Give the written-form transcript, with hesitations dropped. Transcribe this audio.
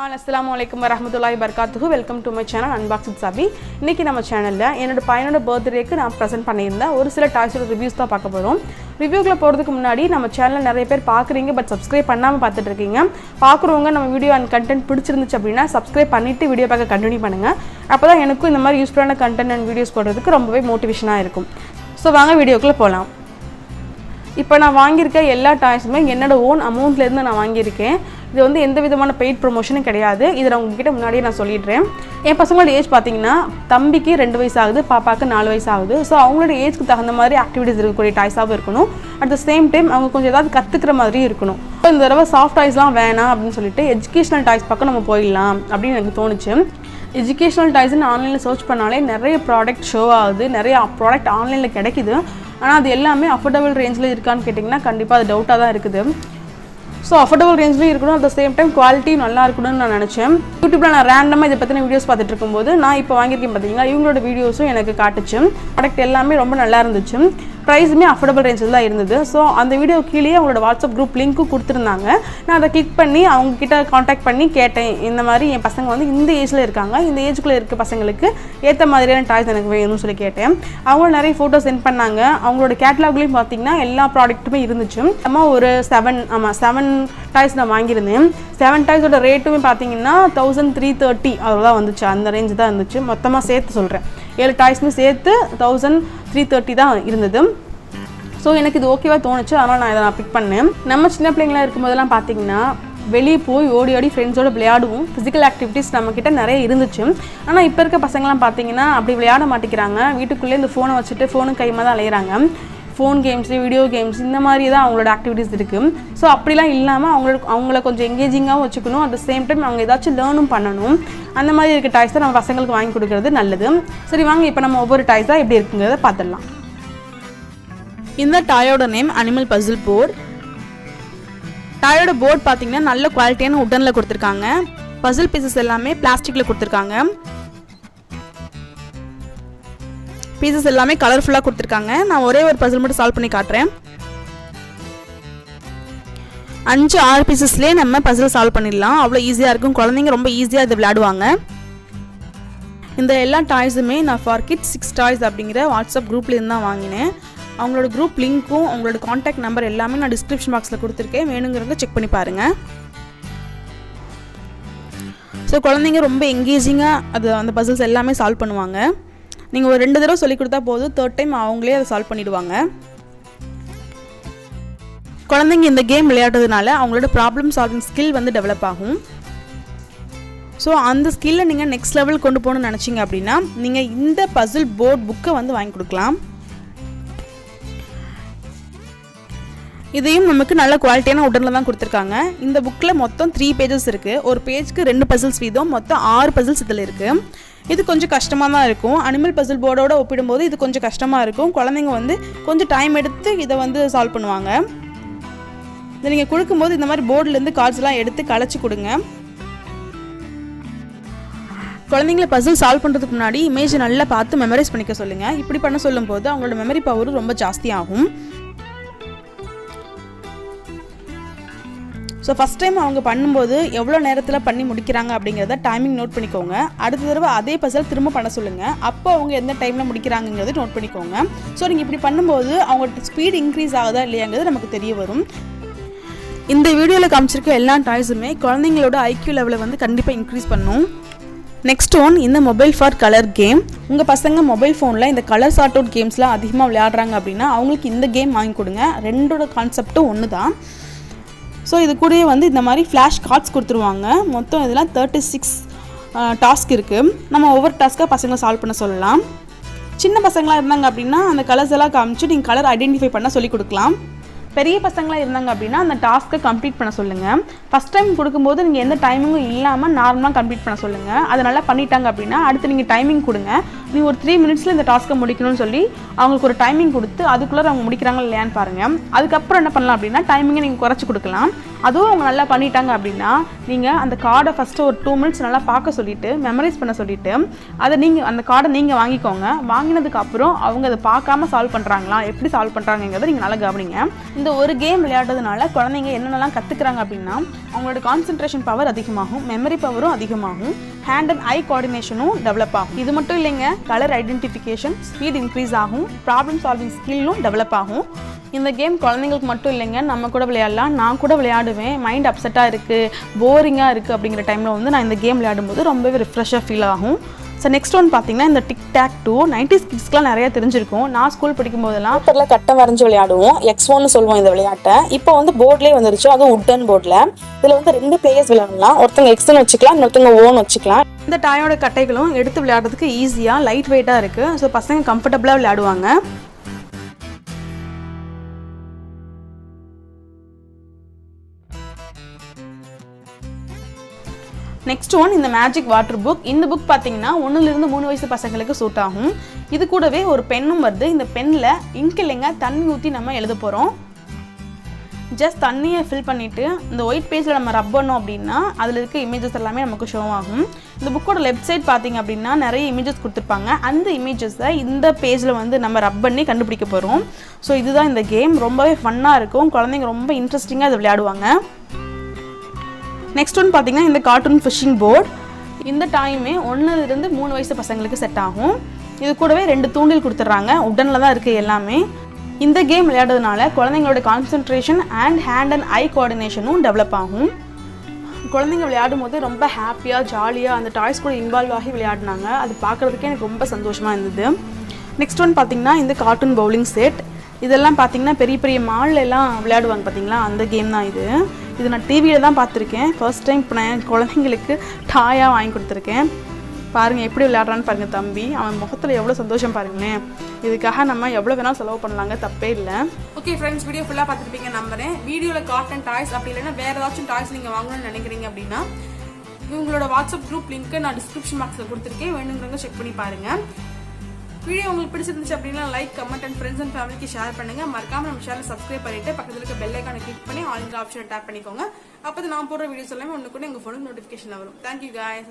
all, Assalamualaikum warahmatullahi wabarakatuh. Welcome to my channel Unbox with Sabi. இன்னைக்கு நம்ம சேனல்ல என்னோட பையனோட பர்த்டேக்கு நான் பிரசன்ட் பண்ணியிருந்தேன் ஒரு சில டாய்ஸோட ரிவ்யூஸ் தான் பார்க்க போறோம். ரிவ்யூக்குள்ள போறதுக்கு முன்னாடி நம்ம சேனலை நிறைய பேர் பார்க்குறீங்க பட் சப்ஸ்கிரைப் பண்ணாம பார்த்துட்டு இருக்கீங்க. பார்க்குறவங்க நம்ம வீடியோ அண்ட் கண்டென்ட் பிடிச்சிருந்துச்சு அப்படின்னா சப்ஸ்கிரைப் பண்ணிட்டு வீடியோ பார்க்க கண்டினியூ பண்ணுங்க. அப்பதான் எனக்கும் இந்த மாதிரி யூஸ்ஃபுல்லான கண்டென்ட் அண்ட் வீடியோஸ் போடுறதுக்கு ரொம்பவே மோட்டிவேஷனா இருக்கும். ஸோ வாங்க வீடியோக்குள்ள போகலாம். இப்போ நான் வாங்கியிருக்க எல்லா டாய்ஸுமே என்னோட ஓன் அமௌண்ட்லேருந்து நான் வாங்கியிருக்கேன். இது வந்து எந்த விதமான பெய்ட் ப்ரொமோஷனும் கிடையாது. இதை நான் உங்ககிட்ட முன்னாடியே நான் சொல்லிடுறேன். என் பசங்களோட ஏஜ் பார்த்தீங்கன்னா தம்பிக்கு 2 வயசு ஆகுது, பாப்பாவுக்கு 4 வயசு ஆகுது. ஸோ அவங்களோட ஏஜ்க்கு தகுந்த மாதிரி ஆக்டிவிட்டிஸ் இருக்கக்கூடிய டாய்ஸாகவும் இருக்கணும். அட் த சேம் டைம் அவங்க கொஞ்சம் ஏதாவது கற்றுக்கிற மாதிரியும் இருக்கணும். இப்போ இந்த தடவை சாஃப்ட் டாய்ஸ்லாம் வேணாம் அப்படின்னு சொல்லிட்டு எஜுகேஷனல் டாய்ஸ் பக்கம் நம்ம போயிடலாம் அப்படின்னு எனக்கு தோணுச்சு. எஜுகேஷனல் டாய்ஸ்ன்னு ஆன்லைனில் சர்ச் பண்ணாலே நிறைய ப்ராடக்ட் ஷோ ஆகுது, நிறைய ப்ராடக்ட் ஆன்லைனில் கிடைக்குது. ஆனால் அது எல்லாமே அஃபோர்டபுள் ரேஞ்சில் இருக்கான்னு கேட்டிங்கன்னா கண்டிப்பாக அது டவுட்டாக தான் இருக்குது. ஸோ அஃபோர்டபுள் ரேஞ்ச்லையும் இருக்கணும், அட் த சேம் டைம் குவாலிட்டியும் நல்லா இருக்கணும்னு நான் நினச்சேன். யூடியூப்பில் நான் ரேண்டமாக இதை பற்றின வீடியோஸ் பார்த்துட்டு இருக்கும்போது நான் இப்போ வாங்கியிருக்கேன் பார்த்தீங்களா, இவங்களோட வீடியோஸும் எனக்கு காட்டுச்சு. ப்ராடக்ட் எல்லாமே ரொம்ப நல்லா இருந்துச்சு, ப்ரைஸுமே அஃபோர்டபுள் ரேஞ்சில் தான் இருந்தது. ஸோ அந்த வீடியோ கீழே அவங்களோட வாட்ஸ்அப் குரூப் லிங்க்கும் கொடுத்துருந்தாங்க. நான் அதை கிளிக் பண்ணி அவங்கக்கிட்ட காண்டாக்ட் பண்ணி கேட்டேன், இந்த மாதிரி என் பசங்க வந்து இந்த ஏஜில் இருக்காங்க, இந்த ஏஜுக்குள்ளே இருக்க பசங்களுக்கு ஏற்ற மாதிரியான டாய்ஸ் எனக்கு வேணும்னு சொல்லி கேட்டேன். அவங்களும் நிறைய ஃபோட்டோ சென்ட் பண்ணாங்க. அவங்களோட கேட்லாக்லேயும் பார்த்தீங்கன்னா எல்லா ப்ராடக்ட்டுமே இருந்துச்சு. நம்ம ஒரு 7 டாய்ஸ் நான் வாங்கியிருந்தேன். 7 டாய்ஸோட ரேட்டுமே பார்த்தீங்கன்னா 1330 அவ்வளோதான் வந்துச்சு, அந்த ரேஞ்சு தான் இருந்துச்சு. மொத்தமாக சேர்த்து சொல்கிறேன், 7 டாய்ஸுமே சேர்த்து 1330 தான் இருந்தது. ஸோ எனக்கு இது ஓகேவா தோணுச்சு, அதனால் நான் இதை பிக் பண்ணேன். நம்ம சின்ன பிள்ளைங்களாக இருக்கும்போதெல்லாம் பார்த்தீங்கன்னா வெளியே போய் ஓடி ஓடி ஃப்ரெண்ட்ஸோடு விளையாடுவோம். ஃபிசிக்கல் ஆக்டிவிட்டீஸ் நம்மக்கிட்ட நிறைய இருந்துச்சு. ஆனால் இப்போ இருக்க பசங்களாம் பார்த்தீங்கன்னா அப்படி விளையாட மாட்டேங்கிறாங்க. வீட்டுக்குள்ளே இந்த ஃபோனை வச்சுட்டு ஃபோனு கைமாக தான் அலையிறாங்க. ஃபோன் கேம்ஸு, வீடியோ கேம்ஸ், இந்த மாதிரி தான் அவங்களோட ஆக்டிவிட்டீஸ் இருக்குது. ஸோ அப்படிலாம் இல்லாமல் அவங்கள கொஞ்சம் எங்கேஜிங்காகவும் வச்சுக்கணும், அட் த சேம் டைம் அவங்க ஏதாச்சும் லேர்னும் பண்ணணும். அந்த மாதிரி இருக்க டாய்ஸ் தான் நம்ம பசங்களுக்கு வாங்கி கொடுக்குறது நல்லது. சரி வாங்க இப்போ நம்ம ஒவ்வொரு டாய்ஸாக எப்படி இருக்குங்கிறத பார்த்துடலாம். இந்த டாயோட நேம் அனிமல் பசில் போர்டு. டாயோட போர்டு பார்த்தீங்கன்னா நல்ல குவாலிட்டியான உட்டனில் கொடுத்துருக்காங்க. பசில் பீசஸ் எல்லாமே பிளாஸ்டிக்கில் கொடுத்துருக்காங்க. பீசஸ் எல்லாமே கலர்ஃபுல்லாக கொடுத்துருக்காங்க. நான் ஒரே ஒரு பசில் மட்டும் சால்வ் பண்ணி காட்டுறேன். 5-6 பீசஸ்லேயே நம்ம பசில் சால்வ் பண்ணிடலாம். அவ்வளோ ஈஸியாக இருக்கும், குழந்தைங்க ரொம்ப ஈஸியாக இதை விளையாடுவாங்க. இந்த எல்லா டாய்ஸுமே நான் ஃபார் கிட்ஸ் 6 டாய்ஸ் அப்படிங்கிற வாட்ஸ்அப் குரூப்லேருந்து தான் வாங்கினேன். அவங்களோட குரூப் லிங்க்கும் அவங்களோட காண்டாக்ட் நம்பர் எல்லாமே நான் டிஸ்கிரிப்ஷன் பாக்ஸில் கொடுத்துருக்கேன், வேணுங்கிறத செக் பண்ணி பாருங்கள். ஸோ குழந்தைங்க ரொம்ப எங்கேஜிங்காக அந்த பசில்ஸ் எல்லாமே சால்வ் பண்ணுவாங்க. நீங்கள் ஒரு 2 தடவை சொல்லி கொடுத்தா போதும், 3rd டைம் அவங்களே அதை சால்வ் பண்ணிவிடுவாங்க. குழந்தைங்க இந்த கேம் விளையாடுறதுனால அவங்களோட ப்ராப்ளம் சால்விங் ஸ்கில் வந்து டெவலப் ஆகும். ஸோ அந்த ஸ்கில்லை நீங்கள் நெக்ஸ்ட் லெவல் கொண்டு போகணும்னு நினச்சிங்க அப்படின்னா நீங்கள் இந்த பசில் போர்ட் புக்கை வந்து வாங்கி கொடுக்கலாம். இதையும் நமக்கு நல்ல குவாலிட்டியான உடனில் தான் கொடுத்துருக்காங்க. இந்த புக்கில் மொத்தம் 3 பேஜஸ் இருக்குது. ஒரு பேஜ்க்கு 2 பசில்ஸ் வீதம், மொத்தம் 6 பசில்ஸ் இதில் இருக்குது. இது கொஞ்சம் கஷ்டமாக தான் இருக்கும். அனிமல் பசில் போர்டோடு ஒப்பிடும்போது இது கொஞ்சம் கஷ்டமாக இருக்கும். குழந்தைங்க வந்து கொஞ்சம் டைம் எடுத்து இதை வந்து சால்வ் பண்ணுவாங்க. இதை நீங்கள் கொடுக்கும்போது இந்த மாதிரி போர்டிலேருந்து கார்ட்ஸ்லாம் எடுத்து கலைச்சி கொடுங்க. குழந்தைங்கள பசில் சால்வ் பண்ணுறதுக்கு முன்னாடி இமேஜ் நல்லா பார்த்து மெமரைஸ் பண்ணிக்க சொல்லுங்கள். இப்படி பண்ண சொல்லும்போது அவங்களோட மெமரி பவர் ரொம்ப ஜாஸ்தியாகும். ஸோ ஃபஸ்ட் டைம் அவங்க பண்ணும்போது எவ்வளோ நேரத்தில் பண்ணி முடிக்கிறாங்க அப்படிங்கிறத டைமிங் நோட் பண்ணிக்கோங்க. அடுத்த தடவை அதே பசில் திரும்ப பண்ண சொல்லுங்கள். அப்போ அவங்க எந்த டைமில் முடிக்கிறாங்கிறது நோட் பண்ணிக்கோங்க. ஸோ நீங்கள் இப்படி பண்ணும்போது அவங்களோட ஸ்பீட் இன்க்ரீஸ் ஆகுதா இல்லையாங்கிறது நமக்கு தெரிய வரும். இந்த வீடியோவில் காமிச்சிருக்க எல்லா டாய்ஸுமே குழந்தைங்களோட ஐக்யூ லெவலை வந்து கண்டிப்பாக இன்க்ரீஸ் பண்ணும். நெக்ஸ்ட் ஒன், இந்த மொபைல் ஃபார் கலர் கேம். உங்கள் பசங்க மொபைல் ஃபோனில் இந்த கலர் சார்ட் அவுட் கேம்ஸ்லாம் அதிகமாக விளையாடுறாங்க அப்படின்னா அவங்களுக்கு இந்த கேம் வாங்கி கொடுங்க. ரெண்டோட கான்செப்டும் ஒன்று தான். ஸோ இது கூடயே வந்து இந்த மாதிரி ஃப்ளாஷ் கார்ட்ஸ் கொடுத்துருவாங்க. மொத்தம் இதெல்லாம் 36 டாஸ்க் இருக்குது. நம்ம ஒவ்வொரு டாஸ்க்காக பசங்களை சால்வ் பண்ண சொல்லலாம். சின்ன பசங்களாக இருந்தாங்க அப்படின்னா அந்த கலர்ஸ் எல்லாம் காமிச்சு நீங்கள் கலர் ஐடென்டிஃபை பண்ண சொல்லி கொடுக்கலாம். பெரிய பசங்களாக இருந்தாங்க அப்படின்னா அந்த டாஸ்க்கை கம்ப்ளீட் பண்ண சொல்லுங்கள். ஃபஸ்ட் டைம் கொடுக்கும்போது நீங்கள் எந்த டைமிங்கும் இல்லாமல் நார்மலாக கம்ப்ளீட் பண்ண சொல்லுங்கள். அதை நல்லா பண்ணிட்டாங்க அப்படின்னா அடுத்து நீங்கள் டைமிங் கொடுங்க. நீ ஒரு 3 மினிட்ஸில் இந்த டாஸ்க்கை முடிக்கணும்னு சொல்லி அவங்களுக்கு ஒரு டைமிங் கொடுத்து அதுக்குள்ளே அவங்க முடிக்கிறாங்க இல்லையான்னு பாருங்கள். அதுக்கப்புறம் என்ன பண்ணலாம் அப்படின்னா டைமிங்கை நீங்கள் குறைச்சி கொடுக்கலாம். அதுவும் அவங்க நல்லா பண்ணிட்டாங்க அப்படின்னா நீங்கள் அந்த கார்டை ஃபஸ்ட்டு ஒரு 2 மினிட்ஸ் நல்லா பார்க்க சொல்லிவிட்டு மெமரைஸ் பண்ண சொல்லிவிட்டு அதை நீங்கள் அந்த கார்டை நீங்கள் வாங்கிக்கோங்க. வாங்கினதுக்கப்புறம் அவங்க அதை பார்க்காம சால்வ் பண்ணுறாங்களா, எப்படி சால்வ் பண்ணுறாங்கிறத நீங்கள் நல்லா கவனிங்க. இந்த ஒரு கேம் விளையாடுறதுனால குழந்தைங்க என்னென்னலாம் கற்றுக்குறாங்க அப்படின்னா அவங்களோட கான்சன்ட்ரேஷன் பவர் அதிகமாகும், மெமரி பவரும் அதிகமாகும், ஹேண்ட் அண்ட் ஐ கோஆர்டினேஷனும் டெவலப் ஆகும். இது மட்டும் இல்லைங்க, கலர் ஐடென்டிஃபிகேஷன் ஸ்பீட் இன்க்ரீஸ் ஆகும், ப்ராப்ளம் சால்விங் ஸ்கில்லும் டெவலப் ஆகும். இந்த கேம் குழந்தைங்களுக்கு மட்டும் இல்லைங்க, நம்ம கூட விளையாடலாம். நான் கூட விளையாடுவேன். மைண்ட் அப்செட்டாக இருக்குது, போரிங்காக இருக்குது அப்படிங்கிற டைமில் வந்து நான் இந்த கேம் விளையாடும்போது ரொம்பவே ரிஃப்ரெஷ்ஷாக ஃபீல் ஆகும். ஸோ நெக்ஸ்ட் ஒன் பார்த்தீங்கன்னா இந்த டிக் டேக் 2 90s கிட்ஸ்க்குலாம் நிறையா தெரிஞ்சிருக்கும். நான் ஸ்கூல் படிக்கும் போதெல்லாம் பேப்பரில் கட்டை வரைஞ்சி விளையாடுவோம். X1 சொல்லுவோம் இந்த விளையாட்டை. இப்போ வந்து போர்ட்லேயே வந்துருச்சு, அதுவும் உட்டன் போர்டில். இதில் வந்து 2 பிளேயர்ஸ் விளையாடலாம். ஒருத்தவங்க Xன்னு வச்சுக்கலாம், இன்னொருத்தவங்க Oன்னு வச்சுக்கலாம். இந்த டாயோட கட்டைகளும் எடுத்து விளையாடுறதுக்கு ஈஸியாக லைட் வெயிட்டாக இருக்குது. ஸோ பசங்க கம்ஃபர்டபுளாக விளையாடுவாங்க. நெக்ஸ்ட் ஒன் இந்த மேஜிக் வாட்டர் புக். இந்த புக் பார்த்தீங்கன்னா 1லிருந்து 3 வயசு பசங்களுக்கு சூட் ஆகும். இது கூடவே ஒரு பென்னும் வருது. இந்த பென்னில் இங்க் இல்லைங்க, தண்ணி ஊற்றி நம்ம எழுத போகிறோம். ஜஸ்ட் தண்ணியை ஃபில் பண்ணிவிட்டு இந்த ஒயிட் பேஜில் நம்ம ரப் பண்ணோம் அப்படின்னா அதில் இருக்க இமேஜஸ் எல்லாமே நமக்கு ஷோ ஆகும். இந்த புக்கோட லெஃப்ட் சைட் பார்த்திங்க அப்படின்னா நிறைய இமேஜஸ் கொடுத்துருப்பாங்க. அந்த இமேஜஸை இந்த பேஜில் வந்து நம்ம ரப் பண்ணி கண்டுபிடிக்க போகிறோம். ஸோ இதுதான் இந்த கேம். ரொம்பவே ஃபன்னாக இருக்கும், குழந்தைங்க ரொம்ப இன்ட்ரெஸ்டிங்காக இதை விளையாடுவாங்க. நெக்ஸ்ட் ஒன் பார்த்தீங்கன்னா இந்த கார்ட்டூன் ஃபிஷிங் போர்டு. இந்த டைமே 1லிருந்து 3 வயசு பசங்களுக்கு செட் ஆகும். இது கூடவே 2 தூண்டில் கொடுத்துட்றாங்க. உடனில் தான் இருக்குது எல்லாமே. இந்த கேம் விளையாடுறதுனால குழந்தைங்களோட concentration and hand and eye கோஆர்டினேஷனும் டெவலப் ஆகும். குழந்தைங்க விளையாடும் போது ரொம்ப ஹாப்பியாக ஜாலியாக அந்த டாய்ஸ் கூட இன்வால்வ் ஆகி விளையாடினாங்க. அது பார்க்குறதுக்கே எனக்கு ரொம்ப சந்தோஷமாக இருந்தது. நெக்ஸ்ட் ஒன் பார்த்திங்கன்னா இந்த கார்ட்டூன் பவுலிங் செட். இதெல்லாம் பார்த்திங்கன்னா பெரிய பெரிய மாலில் எல்லாம் விளையாடுவாங்க பார்த்தீங்களா, அந்த கேம் தான் இது. இது நான் டிவியில் தான் பார்த்துருக்கேன். ஃபர்ஸ்ட் டைம் இப்போ நான் குழந்தைங்களுக்கு டாயாக வாங்கி கொடுத்துருக்கேன். பாருங்கள் எப்படி விளையாடுறான்னு பாருங்கள் தம்பி. அவன் முகத்தில் எவ்வளோ சந்தோஷம் பாருங்களேன். இதுக்காக நம்ம எவ்வளோ வேணால் செலவு பண்ணலாங்க, தப்பே இல்லை. ஓகே ஃப்ரெண்ட்ஸ், வீடியோ ஃபுல்லாக பார்த்துருப்பீங்க நம்புறேன். வீடியோவில் கார்ட்டூன் டாய்ஸ் அப்படி இல்லைன்னா வேறு ஏதாச்சும் டாய்ஸ் நீங்கள் வாங்கணும்னு நினைக்கிறீங்க அப்படின்னா இவங்களோட வாட்ஸ்அப் குரூப் லிங்க்கை நான் டிஸ்கிரிப்ஷன் பாக்ஸில் கொடுத்துருக்கேன். வேணுங்கிறவங்க செக் பண்ணி பாருங்கள். வீடியோ உங்களுக்கு பிடிச்சிருந்துச்சு அப்படின்னா like, comment and friends and ஃபேமிலிக்கு ஷேர் பண்ணுங்க. மறக்காம நம்ம சேனலை சப்ஸ்கிரைப் பண்ணிட்டு பக்கத்தில் இருக்க பெல் ஐகானை கிளிக் பண்ணி ஆல் இன் ஆப்ஷனை டேப் பண்ணிக்கோங்க. அப்போ நான் போடுற வீடியோஸ் எல்லாமே ஒன்று கூட எங்கள் ஃபோனுக்கு நோட்டிஃபிகேஷன் வரும். Thank you guys.